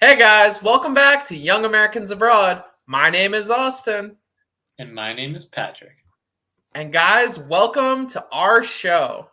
Hey guys, welcome back to Young Americans Abroad. My name is Austin. And my name is Patrick. And guys, welcome to our show.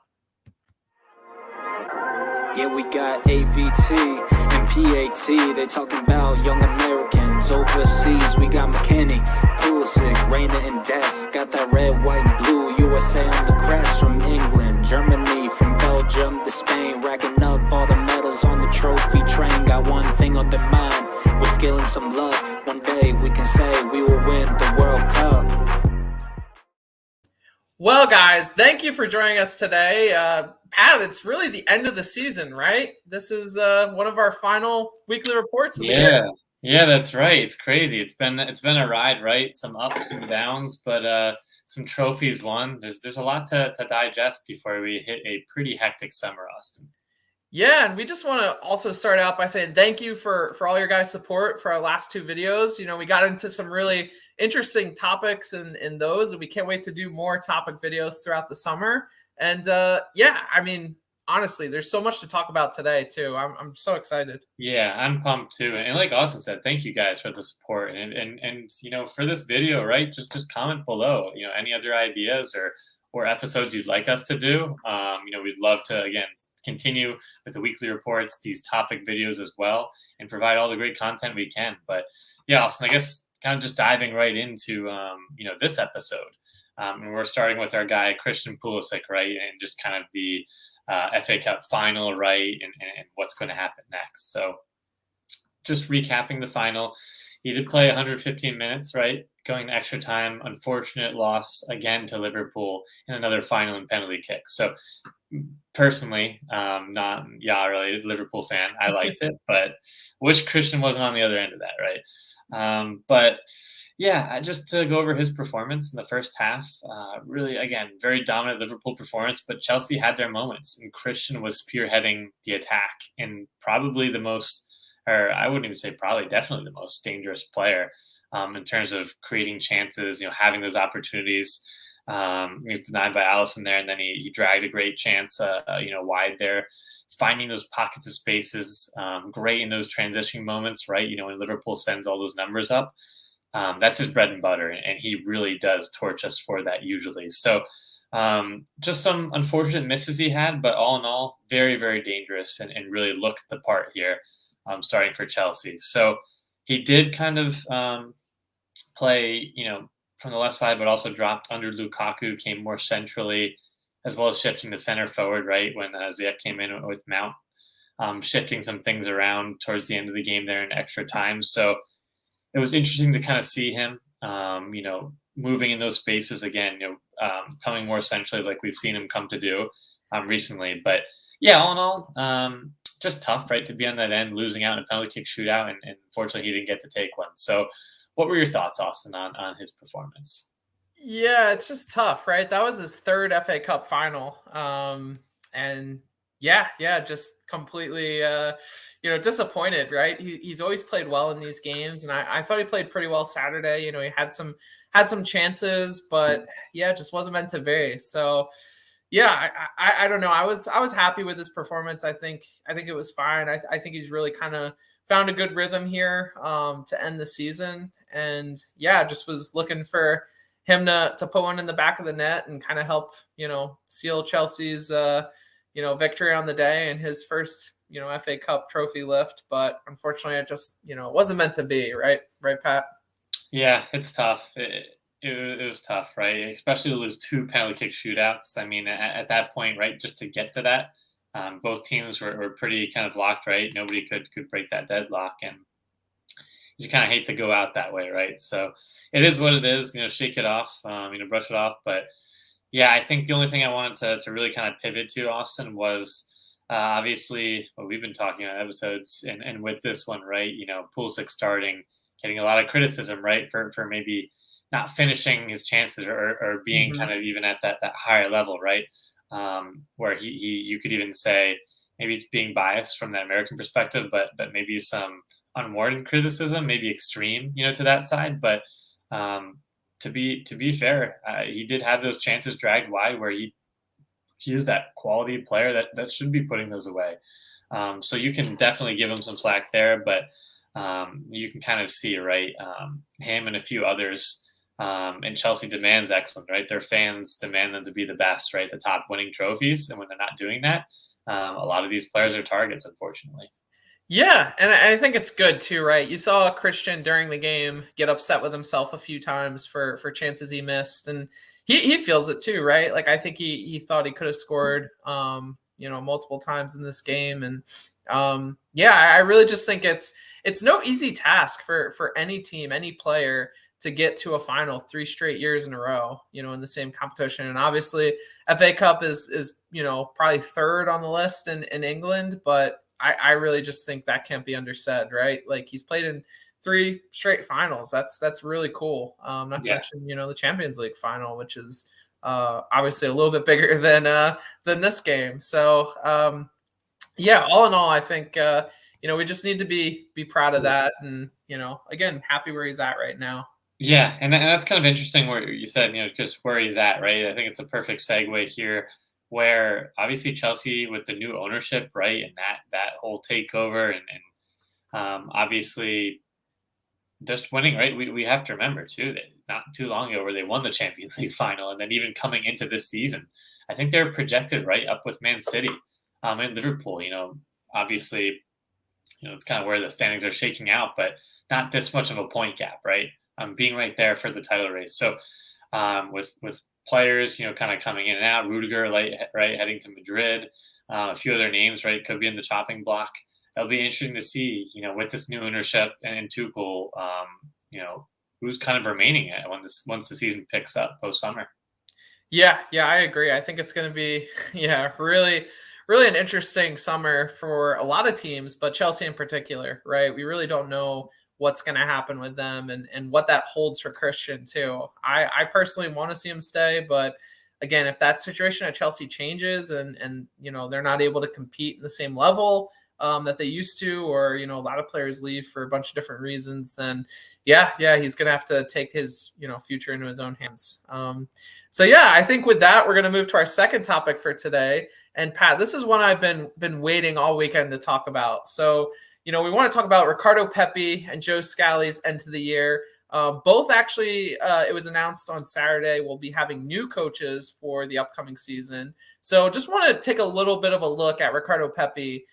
Yeah, we got ABT and PAT. They talking about young Americans overseas. We got McKinney, Pulisic, Raina, and Des. Got that red, white, and blue USA on the crest from England, Germany, from Belgium to Spain. Racking up all the medals on the trophy train. Got one thing on their mind, we're skill and some love. One day we can say we will win the World Cup. Well, guys, thank you for joining us today. Pat, it's really the end of the season, right? This is one of our final weekly reports of the year. Yeah, that's right. It's crazy. It's been a ride, right? Some ups and downs, but some trophies won. There's a lot to digest before we hit a pretty hectic summer, Austin. Yeah, and we just want to also start out by saying thank you for all your guys' support for our last two videos. You know, we got into some really interesting topics in those, and we can't wait to do more topic videos throughout the summer. And yeah, I mean, honestly, there's so much to talk about today too. I'm so excited. Yeah, I'm pumped too. And like Austin said, thank you guys for the support. And for this video, right? Just comment below, any other ideas or episodes you'd like us to do. We'd love to again continue with the weekly reports, these topic videos as well, and provide all the great content we can. But yeah, Austin, I guess kind of just diving right into this episode. And we're starting with our guy Christian Pulisic, right? And just kind of the FA Cup final, right? And what's going to happen next. So just recapping the final, he did play 115 minutes, right? Going to extra time. Unfortunate loss again to Liverpool in another final and penalty kick. So personally, not YAA related, Liverpool fan, I liked it, but wish Christian wasn't on the other end of that, right? But yeah, just to go over his performance in the first half, really, again, very dominant Liverpool performance, but Chelsea had their moments, and Christian was spearheading the attack and probably the most, or I wouldn't even say probably, definitely the most dangerous player in terms of creating chances, having those opportunities. He was denied by Alisson there, and then he dragged a great chance, wide there, finding those pockets of spaces, great in those transition moments, right? When Liverpool sends all those numbers up. That's his bread and butter, and he really does torch us for that usually. So just some unfortunate misses he had, but all in all, very, very dangerous and really looked the part here starting for Chelsea. So he did kind of play, from the left side, but also dropped under Lukaku, came more centrally, as well as shifting to center forward, right, when Ziyech came in with Mount, shifting some things around towards the end of the game there in extra time. So it was interesting to kind of see him, moving in those spaces again, coming more centrally like we've seen him come to do recently. But yeah, all in all, just tough, right, to be on that end, losing out in a penalty kick shootout, and unfortunately he didn't get to take one. So what were your thoughts, Austin, on his performance? Yeah, it's just tough, right? That was his third FA Cup final. And yeah, just completely, disappointed, right? He's always played well in these games, and I thought he played pretty well Saturday. He had some chances, but yeah, it just wasn't meant to be. So yeah, I don't know. I was happy with his performance. I think it was fine. I think he's really kind of found a good rhythm here to end the season, and yeah, just was looking for him to put one in the back of the net and kind of help seal Chelsea's victory on the day and his first, FA Cup trophy lift. But unfortunately, it just, it wasn't meant to be, right? Right, Pat? Yeah, it's tough. It was tough, right? Especially to lose two penalty kick shootouts. I mean, at that point, right, just to get to that, both teams were pretty kind of locked, right? Nobody could break that deadlock, and you kind of hate to go out that way, right? So it is what it is. Shake it off, brush it off, but. Yeah, I think the only thing I wanted to really kind of pivot to, Austin, was obviously what we've been talking about episodes, and with this one, right? Pulisic starting, getting a lot of criticism, right, for maybe not finishing his chances or being kind of even at that higher level, right? Where you could even say maybe it's being biased from the American perspective, but maybe some unwarranted criticism, maybe extreme, to that side, but. To be fair, he did have those chances dragged wide where he is that quality player that should be putting those away. So you can definitely give him some slack there. But you can kind of see, right, him and a few others. And Chelsea demands excellence, right? Their fans demand them to be the best, right? The top winning trophies. And when they're not doing that, a lot of these players are targets, unfortunately. Yeah, and I think it's good too, right? You saw Christian during the game get upset with himself a few times for chances he missed, and he feels it too, right? Like I think he thought he could have scored, multiple times in this game, and yeah, I really just think it's no easy task for any team, any player to get to a final 3 straight years in a row, in the same competition, and obviously FA Cup is probably third on the list in England, but I really just think that can't be undersaid, right? Like he's played in 3 straight finals. That's really cool. Not to mention, the Champions League final, which is obviously a little bit bigger than this game. So yeah, all in all, I think we just need to be proud of that, and again, happy where he's at right now. Yeah, and that's kind of interesting where you said, just where he's at, right? I think it's a perfect segue here, where obviously Chelsea with the new ownership, right, and that whole takeover, and obviously just winning, right? We have to remember too that not too long ago where they won the Champions League final, and then even coming into this season, I think they're projected right up with Man City, and Liverpool. Obviously, it's kind of where the standings are shaking out, but not this much of a point gap, right? Being right there for the title race. So with players, kind of coming in and out, Rudiger, right, heading to Madrid, a few other names, right, could be in the chopping block. It'll be interesting to see, with this new ownership and Tuchel, who's kind of remaining at once the season picks up post summer. Yeah, I agree. I think it's going to be, really, really an interesting summer for a lot of teams, but Chelsea in particular, right? We really don't know what's going to happen with them and what that holds for Christian too. I personally want to see him stay, but again, if that situation at Chelsea changes and they're not able to compete in the same level that they used to, or a lot of players leave for a bunch of different reasons, then yeah, he's gonna have to take his future into his own hands. So yeah, I think with that, we're gonna move to our second topic for today. And Pat, this is one I've been waiting all weekend to talk about. So we want to talk about Ricardo Pepi and Joe Scally's end of the year. Both actually, it was announced on Saturday, will be having new coaches for the upcoming season. So just want to take a little bit of a look at Ricardo Pepi,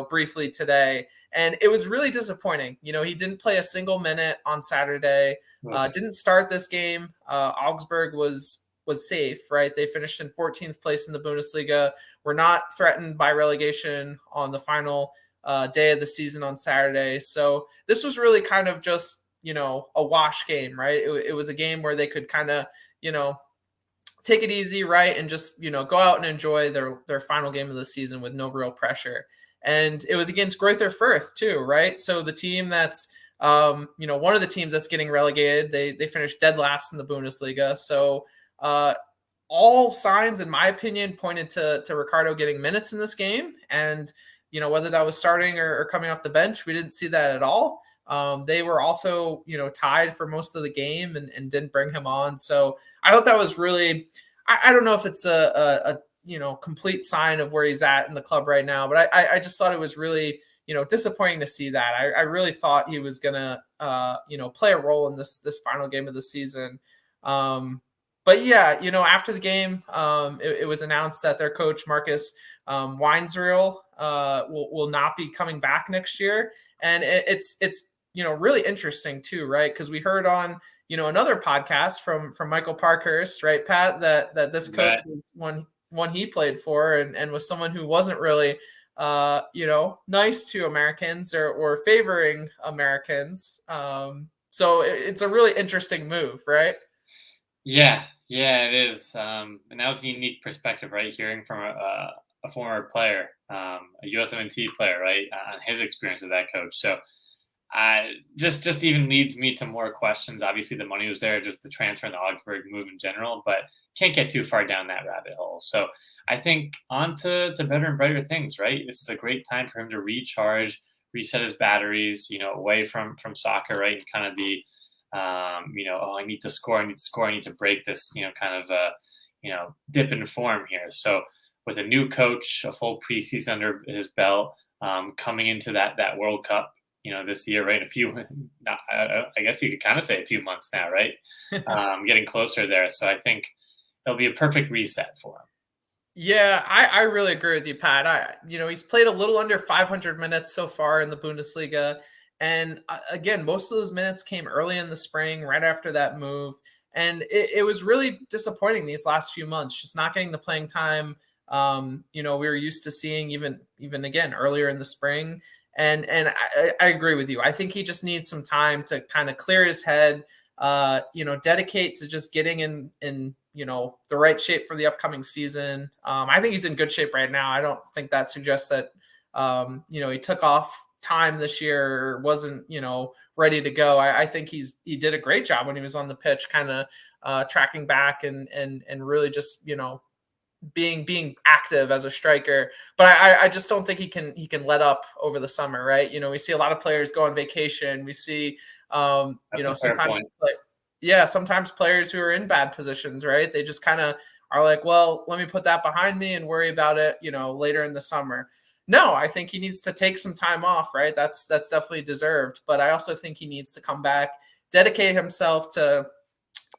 briefly today. And it was really disappointing. He didn't play a single minute on Saturday, didn't start this game. Augsburg was safe, right? They finished in 14th place in the Bundesliga. We're not threatened by relegation on the final day of the season on Saturday. So this was really kind of just, a wash game, right? It was a game where they could kind of, take it easy, right? And just, go out and enjoy their final game of the season with no real pressure. And it was against Greuther Fürth too, right? So the team that's, one of the teams that's getting relegated, they finished dead last in the Bundesliga. So all signs, in my opinion, pointed to Ricardo getting minutes in this game. And whether that was starting or coming off the bench, we didn't see that at all. They were also, tied for most of the game and didn't bring him on. So I thought that was really, I don't know if it's a complete sign of where he's at in the club right now, but I just thought it was really, disappointing to see that. I really thought he was going to, play a role in this final game of the season. But yeah, after the game, it was announced that their coach, Marcus Weinzierl, will not be coming back next year. And it's really interesting too, right? Because we heard on, another podcast from Michael Parkhurst, right, Pat, that this coach was one he played for and was someone who wasn't really, nice to Americans or favoring Americans. So it's a really interesting move, right? Yeah, it is. And that was a unique perspective, right? Hearing from a former player, a USMNT player, right, on his experience with that coach. So just even leads me to more questions. Obviously, the money was there, just the transfer and the Augsburg move in general, but can't get too far down that rabbit hole. So I think on to better and brighter things, right? This is a great time for him to recharge, reset his batteries, away from soccer, right? And kind of the, I need to score, I need to break this, kind of, dip in form here. So with a new coach, a full preseason under his belt, coming into that World Cup, this year, right? I guess you could kind of say a few months now, right? Getting closer there. So I think it'll be a perfect reset for him. Yeah, I really agree with you, Pat. He's played a little under 500 minutes so far in the Bundesliga. And again, most of those minutes came early in the spring, right after that move. And it was really disappointing these last few months, just not getting the playing time. We were used to seeing even again earlier in the spring. And I agree with you. I think he just needs some time to kind of clear his head, dedicate to just getting in the right shape for the upcoming season. I think he's in good shape right now. I don't think that suggests that, he took off time this year or wasn't, ready to go. I think he did a great job when he was on the pitch, kind of tracking back and really just, being active as a striker. But I just don't think he can let up over the summer, right? We see a lot of players go on vacation. We see, sometimes players who are in bad positions, right? They just kind of are like, well, let me put that behind me and worry about it, later in the summer. No, I think he needs to take some time off, right? That's definitely deserved. But I also think he needs to come back, dedicate himself to,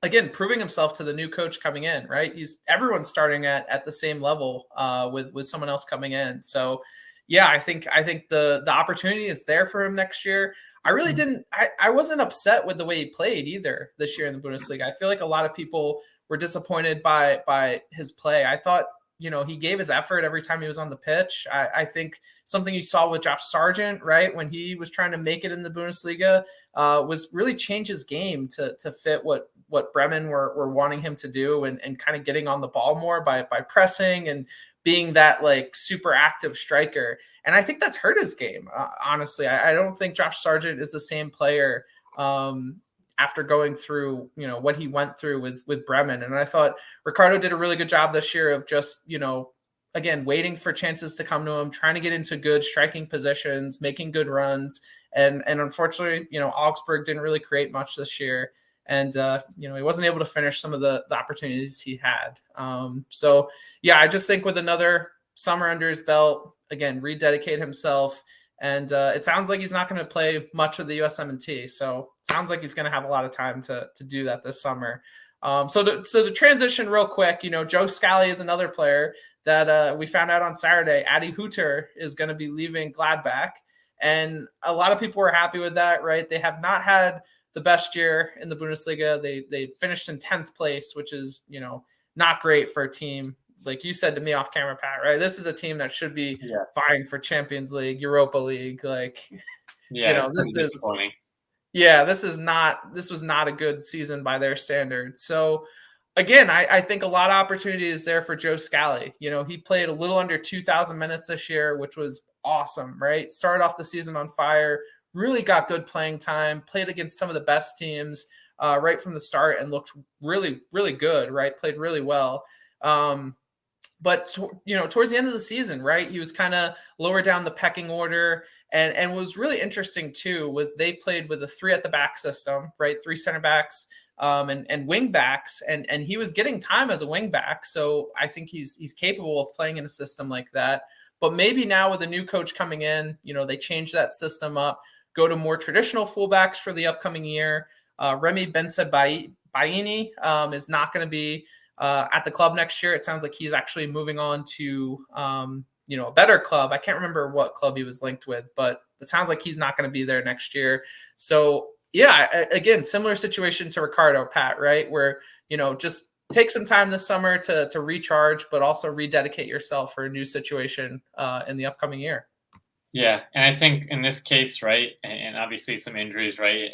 again, proving himself to the new coach coming in, right? Everyone's starting at the same level with someone else coming in. So yeah, I think the opportunity is there for him next year. I really I wasn't upset with the way he played either this year in the Bundesliga. I feel like a lot of people were disappointed by his play. I thought, he gave his effort every time he was on the pitch. I think something you saw with Josh Sargent, right, when he was trying to make it in the Bundesliga, was really change his game to fit what Bremen were wanting him to do and kind of getting on the ball more by pressing and being that like super active striker. And I think that's hurt his game. Honestly, I don't think Josh Sargent is the same player after going through, what he went through with Bremen. And I thought Ricardo did a really good job this year of just, again, waiting for chances to come to him, trying to get into good striking positions, making good runs. And unfortunately, Augsburg didn't really create much this year. And, he wasn't able to finish some of the opportunities he had. So, yeah, I just think with another summer under his belt, again, rededicate himself. And it sounds like he's not going to play much with the USMNT. So it sounds like he's going to have a lot of time to do that this summer. So to transition real quick, Joe Scally is another player that we found out on Saturday. Adi Hütter is going to be leaving Gladbach. And a lot of people were happy with that, right? They have not had the best year in the Bundesliga. They finished in 10th place, which is, not great for a team. Like you said to me off camera, Pat, right? This is a team that should be vying for Champions League, Europa League. Like, this is disappointing. Yeah, this was not a good season by their standards. So again, I think a lot of opportunity is there for Joe Scally. He played a little under 2,000 minutes this year, which was awesome, right? Started off the season on fire, really got good playing time, played against some of the best teams right from the start and looked really, really good, right? Played really well. But towards the end of the season, right, he was kind of lower down the pecking order. And what was really interesting too was they played with a 3 at the back system, right? 3 center backs and wing backs, and he was getting time as a wing back. So I think he's capable of playing in a system like that. But maybe now with a new coach coming in, they change that system up, go to more traditional fullbacks for the upcoming year. Remy Bensebaini is not going to be at the club next year. It sounds like he's actually moving on to, a better club. I can't remember what club he was linked with, but it sounds like he's not going to be there next year. So yeah, again, similar situation to Ricardo, Pat, right? Where, just take some time this summer to recharge, but also rededicate yourself for a new situation in the upcoming year. Yeah. And I think in this case, right, and obviously some injuries, right,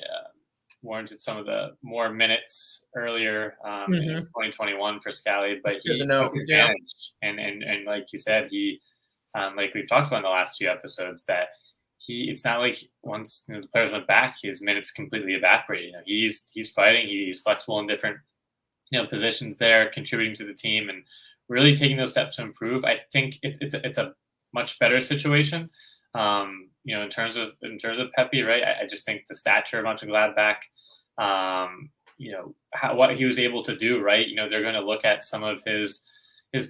warranted some of the more minutes earlier in 2021 for Scally, but he took advantage. And like you said, he, like we've talked about in the last few episodes, that it's not like once the players went back, his minutes completely evaporated. He's fighting, he's flexible in different positions there, contributing to the team and really taking those steps to improve. I think it's a much better situation. In terms of Pepi, right? I just think the stature of Mönchengladbach, what he was able to do, right? They're going to look at some of his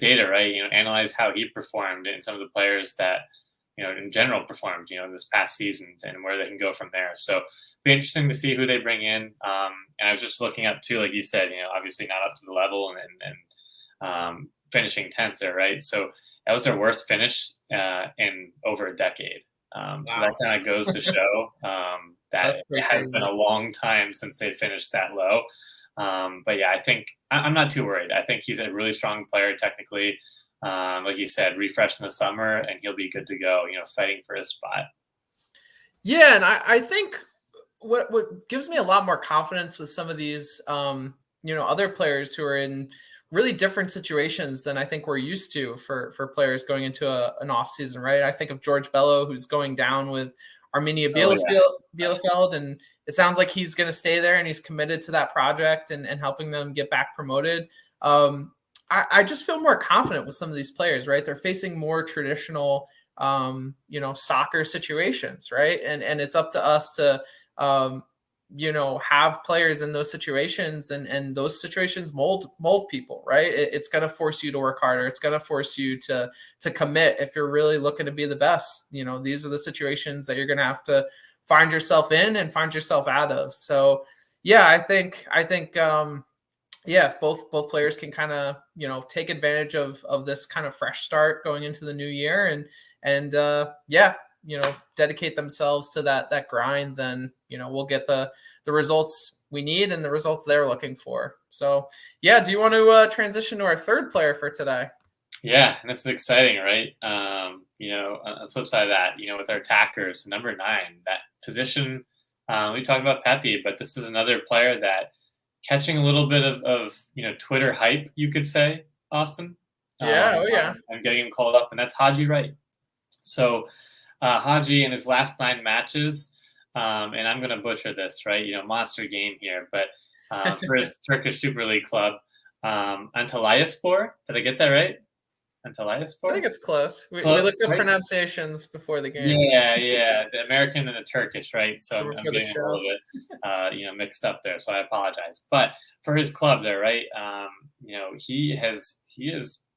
data, right? Analyze how he performed and some of the players that in general performed, this past season and where they can go from there. So be interesting to see who they bring in. And I was just looking up too, like you said, obviously not up to the level and finishing 10th there, right? So that was their worst finish in over a decade. So that kind of goes to show that it has been a long time since they finished that low. But yeah, I think I'm not too worried. I think he's a really strong player technically. Like you said, refresh in the summer and he'll be good to go, fighting for his spot. Yeah, and I think what gives me a lot more confidence with some of these, other players who are in really different situations than I think we're used to for players going into an off season, right? I think of George Bello, who's going down with Arminia Bielefeld, and it sounds like he's going to stay there and he's committed to that project and helping them get back promoted. I just feel more confident with some of these players, right? They're facing more traditional, soccer situations, right? And it's up to us to, have players in those situations and those situations mold people, right? It's going to force you to work harder. It's going to force you to commit if you're really looking to be the best. These are the situations that you're going to have to find yourself in and find yourself out of. So yeah, I think if both players can kind of, take advantage of this kind of fresh start going into the new year and dedicate themselves to that grind, then, we'll get the results we need and the results they're looking for. So yeah, do you want to transition to our third player for today? Yeah, and this is exciting, right? On the flip side of that, with our attackers, number 9, that position, we talked about Pepi, but this is another player that catching a little bit of Twitter hype, you could say, Austin. Yeah. I'm getting him called up, and that's Haji Wright. So Haji in his last 9 matches, and I'm going to butcher this, right? Monster game here, but for his Turkish Super League club, Antalyaspor. Did I get that right? Antalyaspor? I think it's close. We looked up pronunciations before the game. Yeah. The American and the Turkish, right? So I'm getting a little bit, mixed up there. So I apologize. But for his club there, right? He has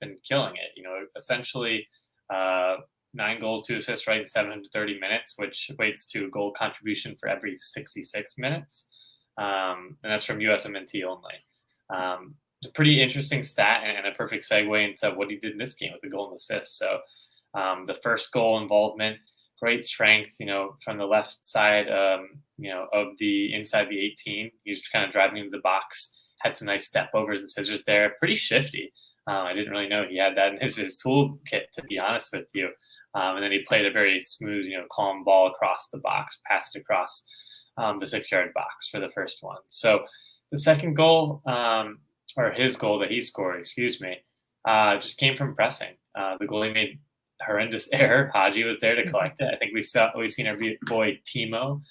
been killing it. Essentially, 9 goals, 2 assists, right, in 730 minutes, which equates to a goal contribution for every 66 minutes. And that's from USMNT only. It's a pretty interesting stat and a perfect segue into what he did in this game with the goal and assist. So the first goal involvement, great strength, from the left side, of the inside the 18. He was kind of driving into the box, had some nice step overs and scissors there. Pretty shifty. I didn't really know he had that in his toolkit, to be honest with you. And then he played a very smooth, calm ball across the box, passed it across the 6-yard box for the first one. So the second goal, or his goal that he scored, just came from pressing. The goalie made horrendous error. Haji was there to collect it. I think we've seen our boy Timo,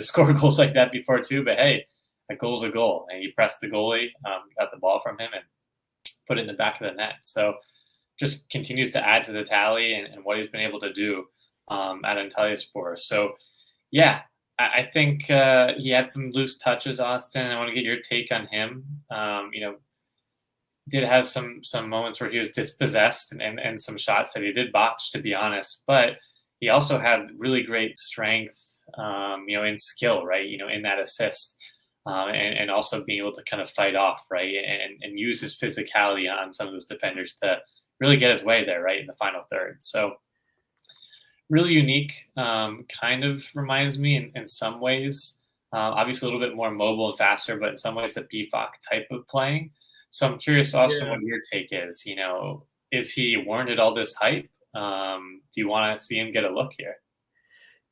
score goals like that before too. But hey, a goal's a goal, and he pressed the goalie, got the ball from him, and put it in the back of the net. So just continues to add to the tally and what he's been able to do at Antalyaspor. So yeah, I think he had some loose touches, Austin. I want to get your take on him. Did have some moments where he was dispossessed and some shots that he did botch, to be honest. But he also had really great strength, and skill, right? In that assist, and also being able to kind of fight off, right, and use his physicality on some of those defenders to really get his way there, right, in the final third. So really unique, kind of reminds me in some ways, obviously a little bit more mobile and faster, but in some ways the PFOC type of playing. So I'm curious, Austin, what your take is. Is he warranted all this hype? Do you want to see him get a look here?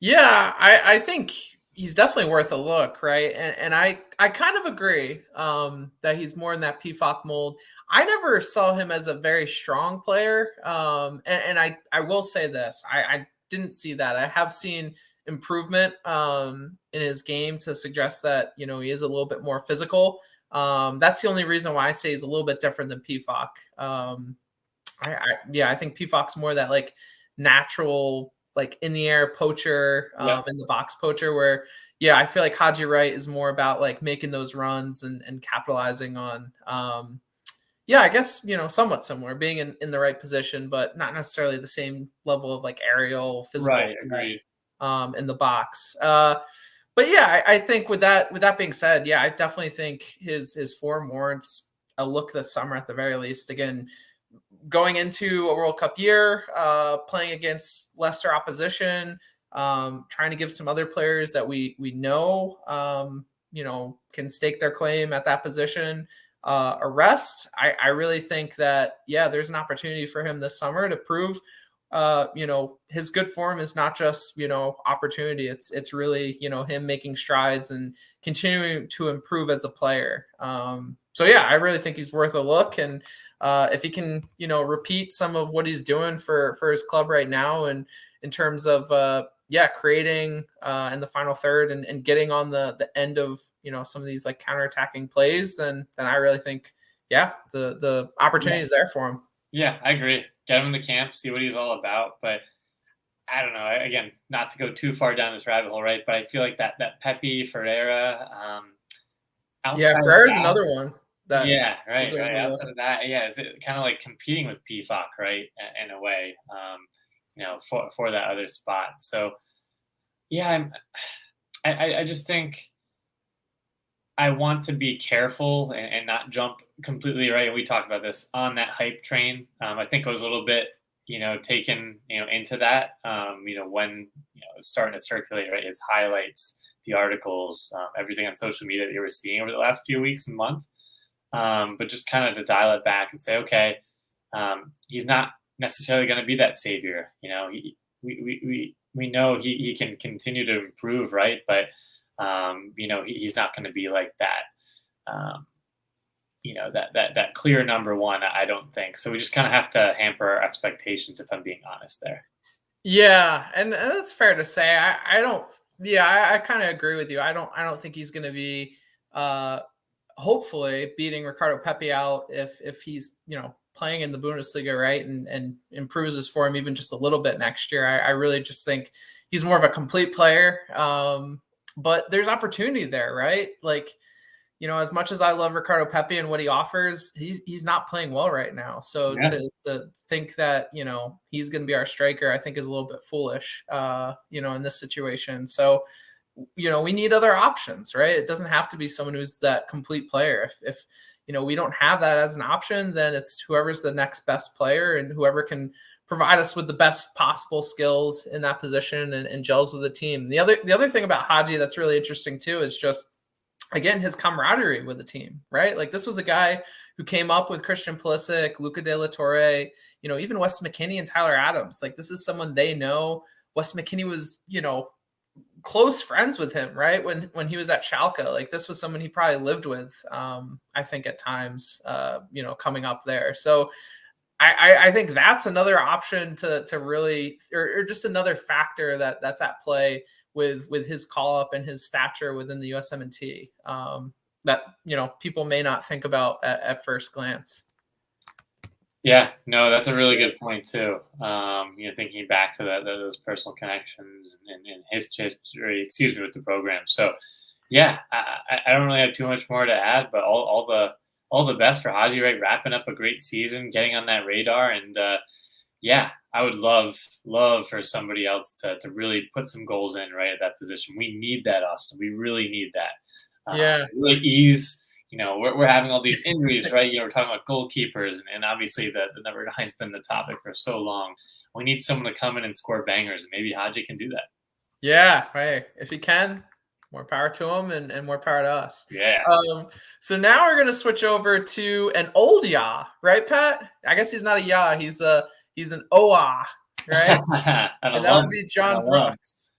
Yeah, I think he's definitely worth a look, right? And I kind of agree that he's more in that PFOC mold. I never saw him as a very strong player. And I will say this, I didn't see that. I have seen improvement in his game to suggest that, he is a little bit more physical. That's the only reason why I say he's a little bit different than PFOC. I think PFOC's more that like natural, like in the air poacher, in the box poacher, where I feel like Haji Wright is more about like making those runs and capitalizing on yeah, I guess, somewhat similar, being in the right position, but not necessarily the same level of like aerial physical Right. Agreed. in the box. But yeah, I think with that being said, yeah, I definitely think his form warrants a look this summer at the very least. Again, going into a World Cup year, playing against lesser opposition, trying to give some other players that we know, can stake their claim at that position a rest. I really think that, yeah, there's an opportunity for him this summer to prove, his good form is not just, opportunity. It's really, him making strides and continuing to improve as a player. So yeah, I really think he's worth a look. And if he can, repeat some of what he's doing for his club right now, and in terms of creating in the final third and getting on the end of, some of these like counterattacking plays, then I really think, yeah, the opportunity is there for him. Yeah, I agree. Get him in the camp, see what he's all about. But I don't know. Again, not to go too far down this rabbit hole, right? But I feel like that Pepi Ferreira. Yeah, Outside of Ferrer's that, another one that yeah, right, deserves right. a look. Outside of that, yeah, is it kind of like competing with PFOC, right? In a way, for that other spot. So yeah, I just think I want to be careful and not jump completely, right. We talked about this on that hype train. I think I was a little bit, taken, into that, when, it was starting to circulate, right. His highlights, the articles, everything on social media that you were seeing over the last few weeks and months. But just kind of to dial it back and say, okay, he's not necessarily going to be that savior. We know he can continue to improve, right. But he's not going to be like that. That clear number one, I don't think. So we just kind of have to hamper our expectations, if I'm being honest there. Yeah, and that's fair to say. I don't. Yeah, I kind of agree with you. I don't think he's going to be, hopefully, beating Ricardo Pepi out if he's playing in the Bundesliga, right, and improves his form even just a little bit next year. I really just think he's more of a complete player. But there's opportunity there, right? Like, as much as I love Ricardo Pepi and what he offers, he's not playing well right now. So Yeah. to think that, he's going to be our striker, I think is a little bit foolish, in this situation. So, we need other options, right? It doesn't have to be someone who's that complete player. If we don't have that as an option, then it's whoever's the next best player and whoever can provide us with the best possible skills in that position and gels with the team. The other thing about Haji that's really interesting too is just, again, his camaraderie with the team, right? Like, this was a guy who came up with Christian Pulisic, Luca De La Torre, even Wes McKennie and Tyler Adams. Like, this is someone they know. Wes McKennie was, close friends with him, right? When he was at Schalke. Like, this was someone he probably lived with, I think at times, coming up there. So I think that's another option to really, or just another factor that's at play with his call up and his stature within the USMNT, that people may not think about at first glance. Yeah, no, that's a really good point too. Thinking back to those personal connections and his history, with the program. So, yeah, I don't really have too much more to add, but all the best for Haji, right? Wrapping up a great season, getting on that radar, and I would love for somebody else to really put some goals in right at that position. We need that, Austin. We really need that. Yeah. Really ease. We're having all these injuries, right? We're talking about goalkeepers, and obviously the number 9's been the topic for so long. We need someone to come in and score bangers, and maybe Haji can do that. Yeah, right. If he can, more power to him and more power to us. Yeah. So now we're gonna switch over to an old YAA, right, Pat? I guess he's not a YAA. He's an OA, right? And that would be John Brooks.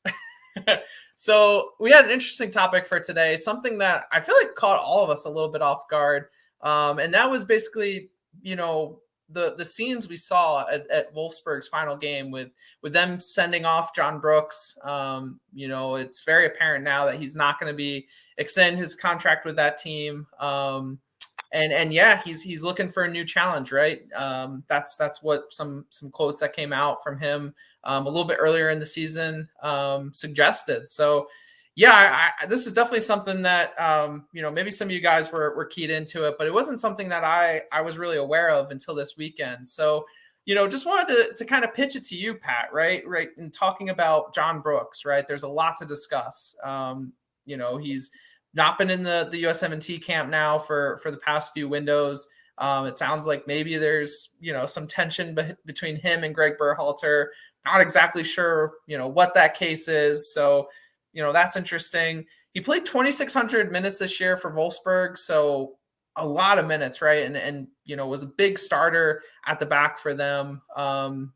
So we had an interesting topic for today, something that I feel like caught all of us a little bit off guard. And that was basically, the scenes we saw at Wolfsburg's final game with them sending off John Brooks. It's very apparent now that he's not going to be extending his contract with that team. And yeah, he's looking for a new challenge, right? That's what some quotes that came out from him a little bit earlier in the season suggested. So Yeah, this is definitely something that maybe some of you guys were keyed into it, but it wasn't something that I was really aware of until this weekend. So, just wanted to kind of pitch it to you, Pat. Right, in talking about John Brooks, right? There's a lot to discuss. He's not been in the USMNT camp now for the past few windows. It sounds like maybe there's some tension between him and Greg Berhalter. Not exactly sure what that case is. So that's interesting. He played 2,600 minutes this year for Wolfsburg, so a lot of minutes, right? And was a big starter at the back for them. And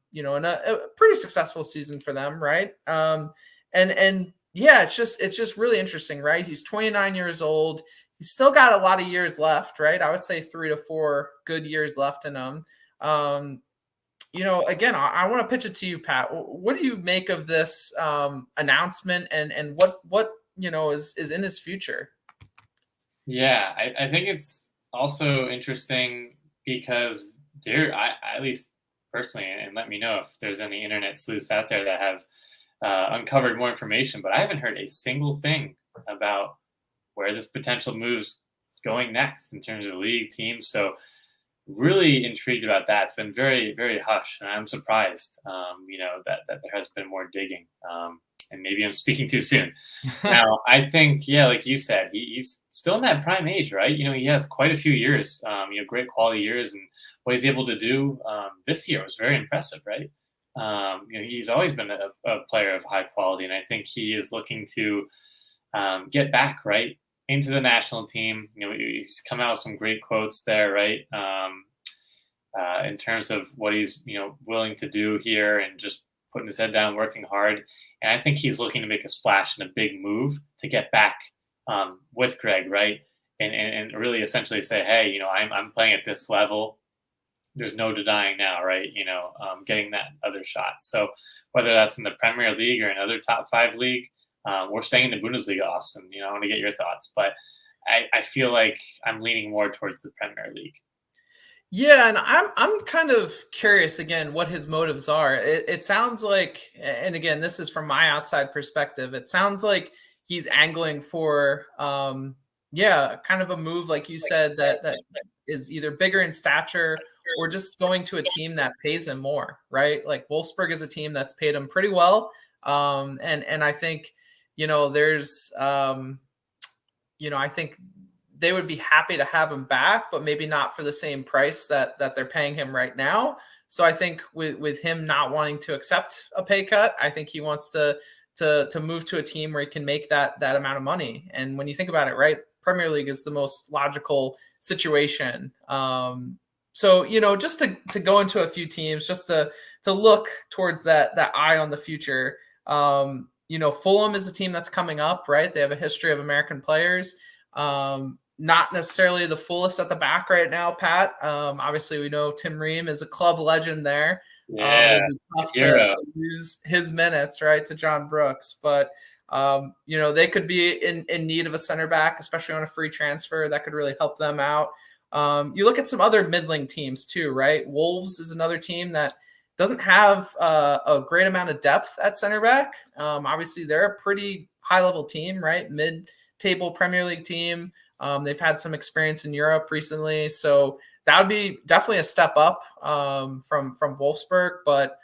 a pretty successful season for them, right? And yeah, it's just really interesting, right? He's 29 years old. He's still got a lot of years left, right? I would say 3 to 4 good years left in him. Again, I want to pitch it to you, Pat. What do you make of this announcement, and what is in his future? Yeah, I think it's also interesting because at least personally, and let me know if there's any internet sleuths out there that have uncovered more information, but I haven't heard a single thing about where this potential move's going next in terms of league teams. So really intrigued about that. It's been very, very hush, and I'm surprised, that there has been more digging. And maybe I'm speaking too soon. Now, I think, yeah, like you said, he's still in that prime age, right? He has quite a few years, great quality years, and what he's able to do this year was very impressive, right? He's always been a player of high quality, and I think he is looking to get back, right, into the national team. He's come out with some great quotes there, right? In terms of what he's, willing to do here and just putting his head down, working hard. And I think he's looking to make a splash and a big move to get back with Greg, right? And really essentially say, hey, I'm playing at this level. There's no denying now, right? Getting that other shot. So whether that's in the Premier League or another top 5 league, we're staying in the Bundesliga, Austin. I want to get your thoughts, but I feel like I'm leaning more towards the Premier League. Yeah, and I'm kind of curious again what his motives are. It sounds like, and again, this is from my outside perspective, it sounds like he's angling for kind of a move, like you said, that is either bigger in stature or just going to a team that pays him more, right? Like Wolfsburg is a team that's paid him pretty well. And I think, there's I think they would be happy to have him back, but maybe not for the same price that they're paying him right now. So I think with him not wanting to accept a pay cut, I think he wants to move to a team where he can make that amount of money. And when you think about it, right, Premier League is the most logical situation. So just to go into a few teams, just to look towards that eye on the future. Fulham is a team that's coming up, right? They have a history of American players. Not necessarily the fullest at the back right now, Pat. Obviously, we know Tim Ream is a club legend there. Yeah, it'd be tough to lose his minutes, right, to John Brooks. But, they could be in need of a center back, especially on a free transfer. That could really help them out. You look at some other middling teams too, right? Wolves is another team that doesn't have a great amount of depth at center back. Obviously, they're a pretty high-level team, right? Mid-table Premier League team. They've had some experience in Europe recently, so that would be definitely a step up from Wolfsburg. But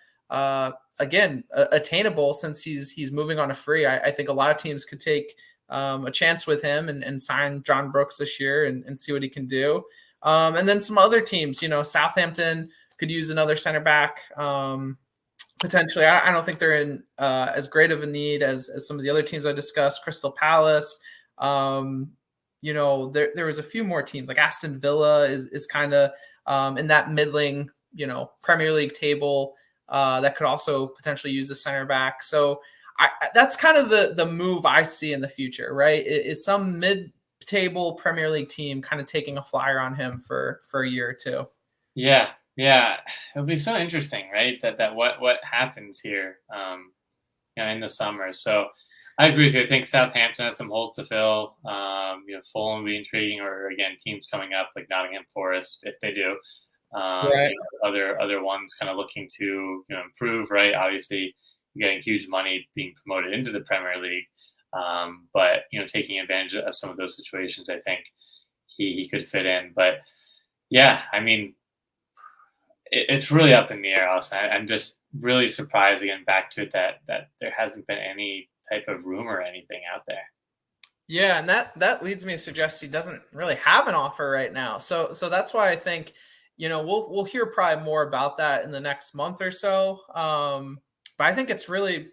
again, attainable since he's moving on a free. I think a lot of teams could take a chance with him and sign John Brooks this year and see what he can do. And then some other teams, Southampton could use another center back potentially. I don't think they're in as great of a need as some of the other teams I discussed. Crystal Palace. There was a few more teams like Aston Villa is kind of in that middling, Premier League table that could also potentially use a center back. So that's kind of the move I see in the future, right? Is some mid-table Premier League team kind of taking a flyer on him for a year or two. Yeah. It'll be so interesting, right? That what happens here, in the summer. So I agree with you. I think Southampton has some holes to fill. Fulham will be intriguing, or again, teams coming up like Nottingham Forest, if they do. Right. Other ones kind of looking to improve, right? Obviously, getting huge money being promoted into the Premier League. But, taking advantage of some of those situations, I think he could fit in. But yeah, I mean, it's really up in the air, Austin. I'm just really surprised, again, back to it, that there hasn't been any type of rumor or anything out there. Yeah, and that leads me to suggest he doesn't really have an offer right now. So that's why I think, we'll hear probably more about that in the next month or so. But I think it's really,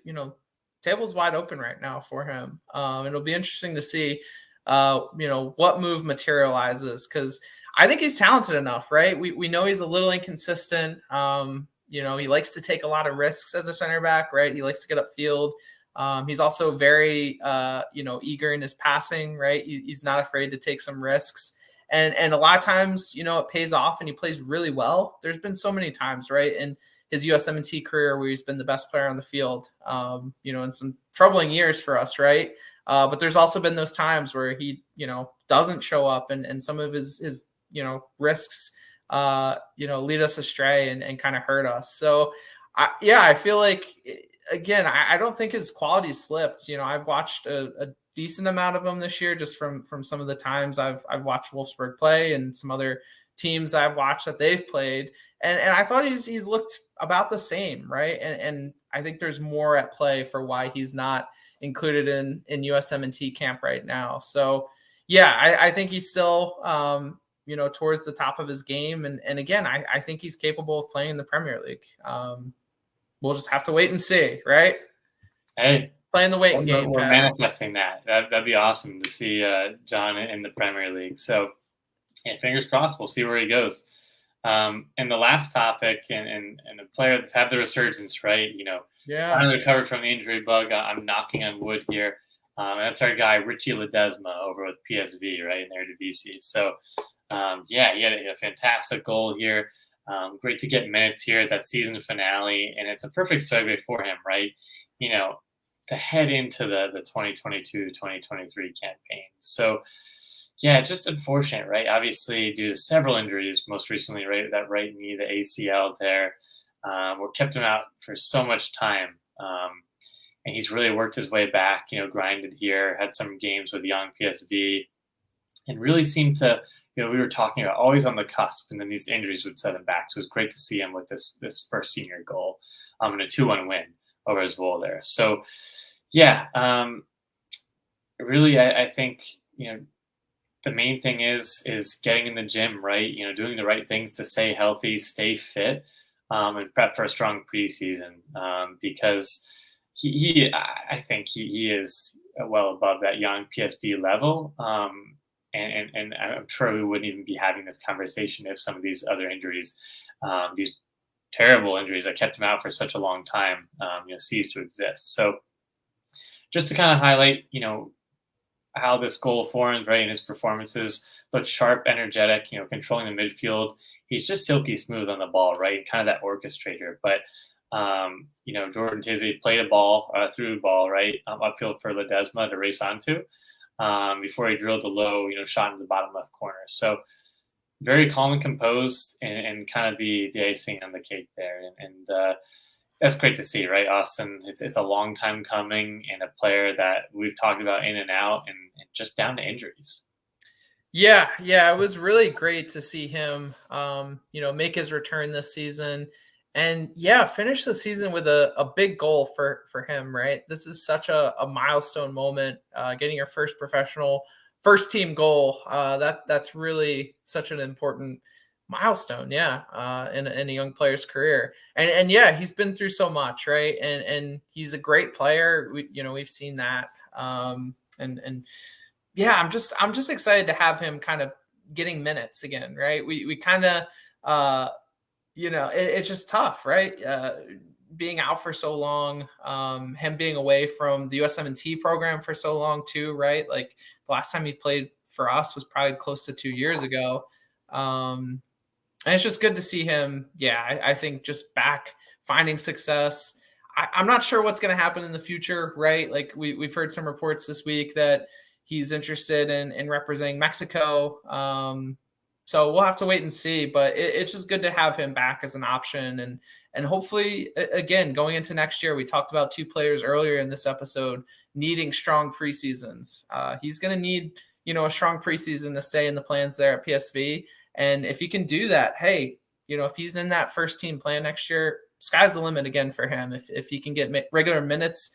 table's wide open right now for him. It'll be interesting to see, what move materializes, because I think he's talented enough, right? We know he's a little inconsistent. He likes to take a lot of risks as a center back, right? He likes to get upfield. He's also very, eager in his passing, right? He's not afraid to take some risks. And a lot of times, it pays off and he plays really well. There's been so many times, right, in his USMNT career where he's been the best player on the field, in some troubling years for us, right? But there's also been those times where he, doesn't show up, and some of his risks, lead us astray and kind of hurt us. So, I feel like, again, I don't think his quality slipped. I've watched a decent amount of him this year, just from some of the times I've watched Wolfsburg play and some other teams I've watched that they've played. And I thought he's looked about the same, right? And I think there's more at play for why he's not included in USMNT camp right now. So yeah, I think he's still towards the top of his game. And again, I think he's capable of playing in the Premier League. We'll just have to wait and see, right? Hey, playing the waiting game. We're manifesting that. That'd be awesome to see John in the Premier League. So, yeah, fingers crossed. We'll see where he goes. And the last topic, and a player that's had the resurgence, right? Finally recovered from the injury bug. I'm knocking on wood here. And that's our guy Richie Ledezma over with PSV, right, in Eredivisie. So, he had a fantastic goal here. Great to get minutes here at that season finale, and it's a perfect segue for him, right? To head into the 2022-2023 campaign. So, yeah, just unfortunate, right? Obviously, due to several injuries, most recently, right, that right knee, the ACL tear, were kept him out for so much time. And he's really worked his way back, grinded here, had some games with young PSV, and really seemed to, we were talking about always on the cusp, and then these injuries would set him back. So it was great to see him with this first senior goal, and a 2-1 win over his goal there. So, yeah, really, I think, the main thing is getting in the gym, right? Doing the right things to stay healthy, stay fit, and prep for a strong preseason, because I think he is well above that young PSV level. And I'm sure we wouldn't even be having this conversation if some of these other injuries, these terrible injuries that kept him out for such a long time, cease to exist. So just to kind of highlight, how this goal formed, right, in his performances, looked sharp, energetic, controlling the midfield. He's just silky smooth on the ball, right, kind of that orchestrator. But, Jordan Tizzy played a ball, through the ball, right, upfield for Ledezma to race onto. Before he drilled a low, shot in the bottom left corner. So very calm and composed, and kind of the icing on the cake there. And that's great to see, right, Austin? It's a long time coming, and a player that we've talked about in and out, and just down to injuries. Yeah, it was really great to see him, make his return this season. And finish the season with a big goal for him, right? This is such a milestone moment, getting your first team goal. That's really such an important milestone, in a young player's career. And he's been through so much, right? And he's a great player. We've seen that. I'm just excited to have him kind of getting minutes again, right? We kind of it's just tough, right? Being out for so long, him being away from the USMNT program for so long too, right? Like the last time he played for us was probably close to 2 years ago. And it's just good to see him. I think just back finding success. I'm not sure what's going to happen in the future, right? Like we've heard some reports this week that he's interested in representing Mexico. So we'll have to wait and see, but it's just good to have him back as an option. And hopefully, again, going into next year, we talked about two players earlier in this episode. needing strong preseasons. He's going to need, a strong preseason to stay in the plans there at PSV. And if he can do that, hey, if he's in that first team plan next year, sky's the limit again for him. If he can get regular minutes,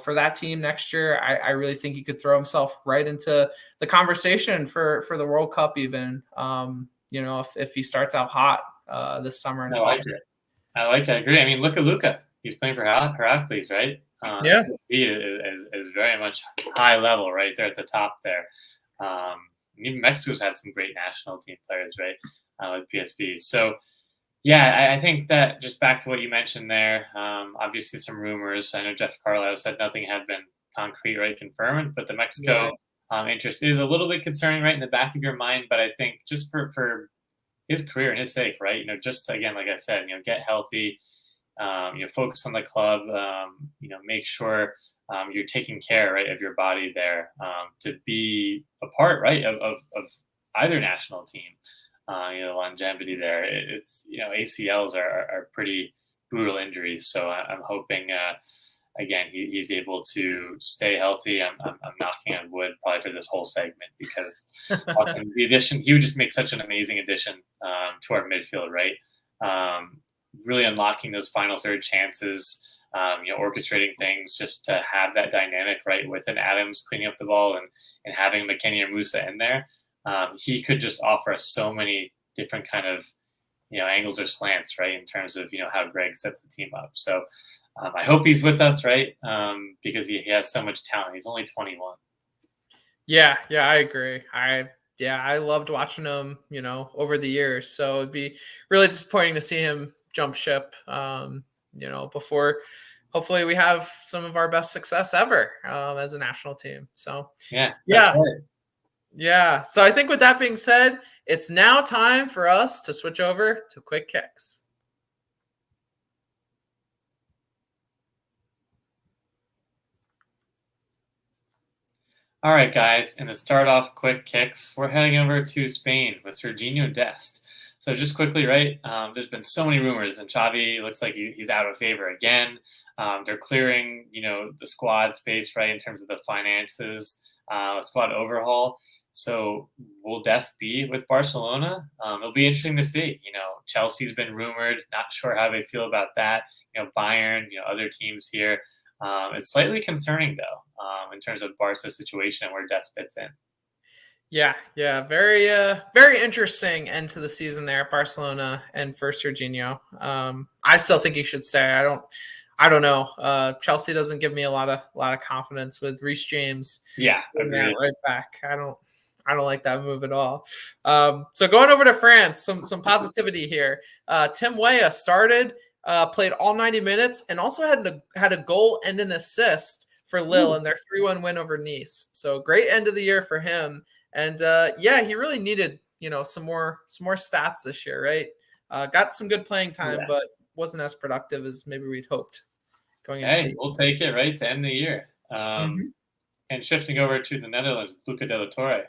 for that team next year, I really think he could throw himself right into the conversation for the World Cup even, if he starts out hot this summer. And I like it. I agree. I mean, look at Luka. He's playing for Heracles, right? Yeah. He is very much high level right there at the top there. Even Mexico's had some great national team players, right, with PSV. So, yeah, I think that just back to what you mentioned there, obviously some rumors. I know Jeff Carlisle said nothing had been concrete, right, confirmed, but the Mexico interest is a little bit concerning, right, in the back of your mind. But I think just for his career and his sake, right, just again, like I said, get healthy, focus on the club, make sure you're taking care, right, of your body there to be a part, right, of either national team. Longevity there. It's ACLs are pretty brutal injuries, so I'm hoping again he's able to stay healthy. I'm knocking on wood probably for this whole segment because Austin, the addition, he would just make such an amazing addition to our midfield, right? Really unlocking those final third chances, orchestrating things just to have that dynamic, right, with an Adams cleaning up the ball and having McKennie or Musa in there. He could just offer us so many different kind of, angles or slants, right, in terms of, how Greg sets the team up. So I hope he's with us, right, because he has so much talent. He's only 21. Yeah, I agree. I loved watching him, over the years. So it'd be really disappointing to see him jump ship, before hopefully we have some of our best success ever as a national team. So yeah. Right. Yeah. So I think with that being said, it's now time for us to switch over to quick kicks. All right, guys. And to start off quick kicks, we're heading over to Spain with Serginho Dest. So just quickly, right, there's been so many rumors, and Xavi looks like he's out of favor again. They're clearing, the squad space, right, in terms of the finances, squad overhaul. So will Dest be with Barcelona? It'll be interesting to see. Chelsea's been rumored. Not sure how they feel about that. Bayern, other teams here. It's slightly concerning, though, in terms of Barca's situation and where Dest fits in. Yeah. Very, very interesting end to the season there at Barcelona and for Serginho. I still think he should stay. I don't know. Chelsea doesn't give me a lot of confidence with Reece James. Yeah, agreed. Right back. I don't like that move at all. So going over to France, some positivity here. Tim Weah started, played all 90 minutes, and also had a goal and an assist for Lille in their 3-1 win over Nice. So great end of the year for him. And he really needed some more stats this year, right? Got some good playing time, but wasn't as productive as maybe we'd hoped going into. We'll take it right to end the year. And shifting over to the Netherlands, Luca de la Torre.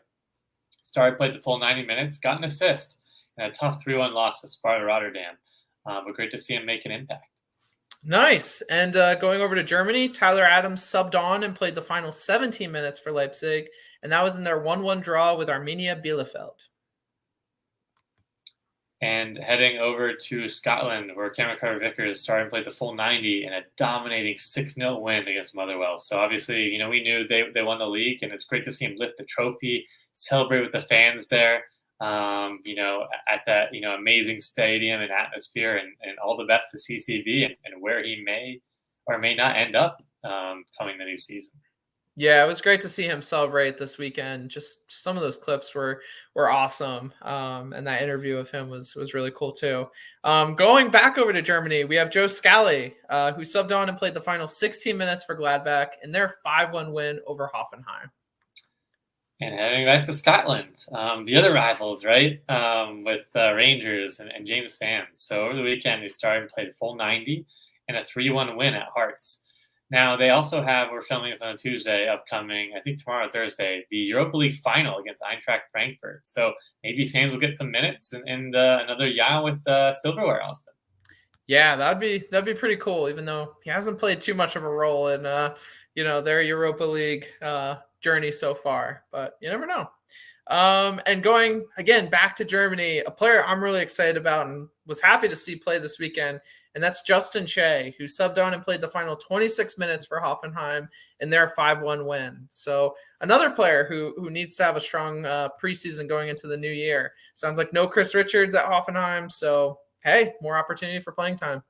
Started, played the full 90 minutes, got an assist in a tough 3-1 loss to Sparta Rotterdam. But great to see him make an impact. Nice. And going over to Germany, Tyler Adams subbed on and played the final 17 minutes for Leipzig, and that was in their 1-1 draw with Arminia Bielefeld. And heading over to Scotland, where Cameron Carter-Vickers started and played the full 90 in a dominating 6-0 win against Motherwell. So obviously, we knew they won the league, and it's great to see him lift the trophy, celebrate with the fans there, at that, amazing stadium and atmosphere, and all the best to CCV and where he may or may not end up coming the new season. Yeah, it was great to see him celebrate this weekend. Just some of those clips were awesome. And that interview of him was really cool too. Going back over to Germany, we have Joe Scally, who subbed on and played the final 16 minutes for Gladbach in their 5-1 win over Hoffenheim. And heading back to Scotland, the other rivals, right, with Rangers and James Sands. So over the weekend, they started and played a full 90 and a 3-1 win at Hearts. Now, they also have, we're filming this on a Tuesday, upcoming, I think tomorrow, Thursday, the Europa League final against Eintracht Frankfurt. So maybe Sands will get some minutes and another YAA with silverware, Austin. Yeah, that'd be pretty cool, even though he hasn't played too much of a role in their Europa League journey so far, but you never know. And going again back to Germany, a player I'm really excited about and was happy to see play this weekend, and that's Justin Che, who subbed on and played the final 26 minutes for Hoffenheim in their 5-1 win. So another player who needs to have a strong preseason going into the new year. Sounds like no Chris Richards at Hoffenheim, so hey, more opportunity for playing time.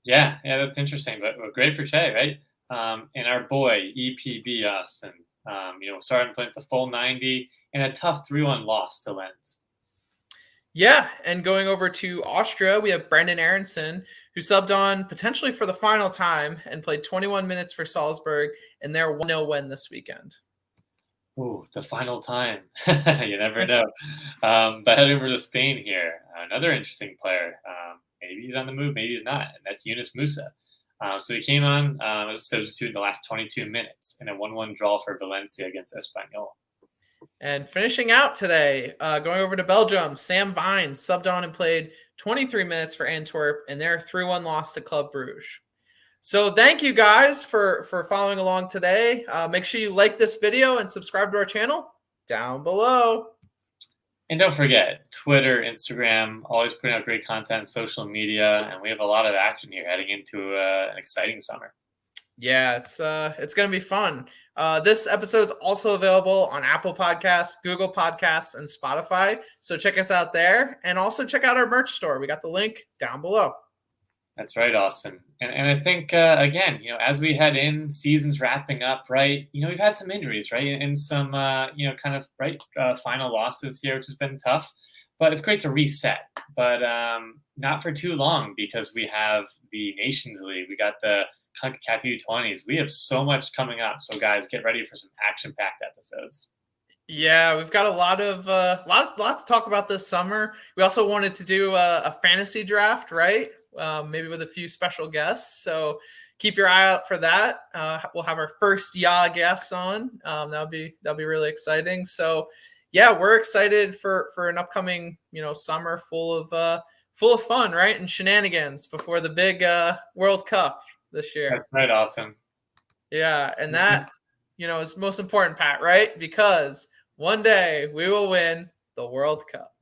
Yeah, that's interesting, but great for Che, right? And our boy EPB Austin, starting playing the full 90 and a tough 3-1 loss to Lens. Yeah, and going over to Austria, we have Brendan Aronson, who subbed on potentially for the final time and played 21 minutes for Salzburg in their 1-0 win this weekend. Ooh, the final time. You never know. But heading over to Spain here, another interesting player. Maybe he's on the move, maybe he's not, and that's Yunus Musa. So he came on as a substitute in the last 22 minutes in a 1-1 draw for Valencia against Espanyol. And finishing out today, going over to Belgium, Sam Vines subbed on and played 23 minutes for Antwerp in their 3-1 loss to Club Brugge. So thank you guys for following along today. Make sure you like this video and subscribe to our channel down below. And don't forget, Twitter, Instagram, always putting out great content, social media, and we have a lot of action here heading into an exciting summer. Yeah, it's going to be fun. This episode is also available on Apple Podcasts, Google Podcasts, and Spotify. So check us out there, and also check out our merch store. We got the link down below. That's right, Austin. And I think, again, as we head in, season's wrapping up, right? We've had some injuries, right? And some, final losses here, which has been tough. But it's great to reset. But not for too long, because we have the Nations League. We got the CONCACAF U20s. We have so much coming up. So, guys, get ready for some action-packed episodes. Yeah, we've got a lot to talk about this summer. We also wanted to do a fantasy draft, right? Maybe with a few special guests. So keep your eye out for that. We'll have our first YAA guests on. That'll be really exciting. So yeah, we're excited for an upcoming, summer full of fun, right? And shenanigans before the big World Cup this year. That's right, awesome. Yeah, and that, is most important, Pat, right? Because one day we will win the World Cup.